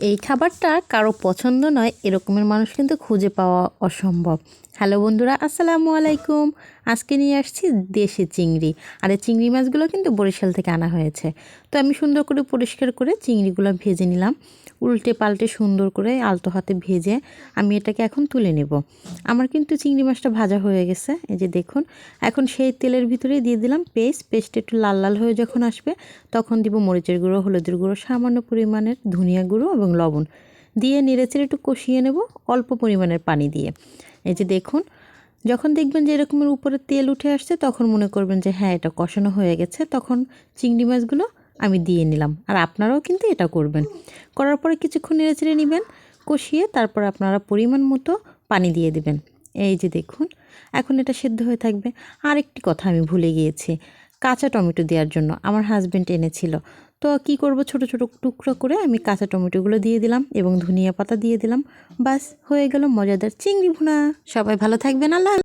এই খাবারটা কারো পছন্দ নয় এরকমের মানুষ কিন্তু খুঁজে পাওয়া অসম্ভব। হ্যালো বন্ধুরা, আসসালামু আলাইকুম। আজকে নিয়ে আসছি দেশি চিংড়ি। আর এই চিংড়ি মাছগুলো কিন্তু বরিশাল থেকে আনা হয়েছে। তো আমি সুন্দর করে পরিষ্কার করে চিংড়িগুলো ভেজে নিলাম। উল্টে পাল্টে সুন্দর করে আলতো হাতে ভেজে আমি এটাকে এখন তুলে নেব। আমার কিন্তু চিংড়ি মাছটা ভাজা হয়ে গেছে, এই যে দেখুন। এখন সেই তেলের ভিতরে দিয়ে দিলাম পেস্ট একটু লাল লাল হয়ে যখন আসবে তখন দিব মরিচের গুঁড়ো, হলুদের গুঁড়ো, সামান্য পরিমাণের ধনিয়া গুঁড়ো এবং লবণ দিয়ে নেড়েচেড়ে একটু কষিয়ে নেব অল্প পরিমাণের পানি দিয়ে। এই যে দেখুন, যখন দেখবেন যে এরকমের উপরে তেল উঠে আসছে তখন মনে করবেন যে হ্যাঁ এটা কষানো হয়ে গেছে, তখন চিংড়ি মাছগুলো আমি দিয়ে নিলাম। আর আপনারাও কিন্তু এটা করবেন। করার পরে কিছুক্ষণ নেড়েচেড়ে নেবেন, কষিয়ে তারপর আপনারা পরিমাণ মতো পানি দিয়ে দেবেন। এই যে দেখুন, এখন এটা সেদ্ধ হয়ে থাকবে। আর একটি কথা আমি ভুলে গিয়েছি, কাঁচা টমেটো দেওয়ার জন্য আমার হাজব্যান্ড এনেছিল। তো কি করব, ছোট ছোট টুকরো করে আমি কাঁচা টমেটোগুলো দিয়ে দিলাম এবং ধনিয়া পাতা দিয়ে দিলাম। বাস হয়ে গেল মজাদার চিংড়ি ভুনা। সবাই ভালো থাকবেন, আল্লাহ।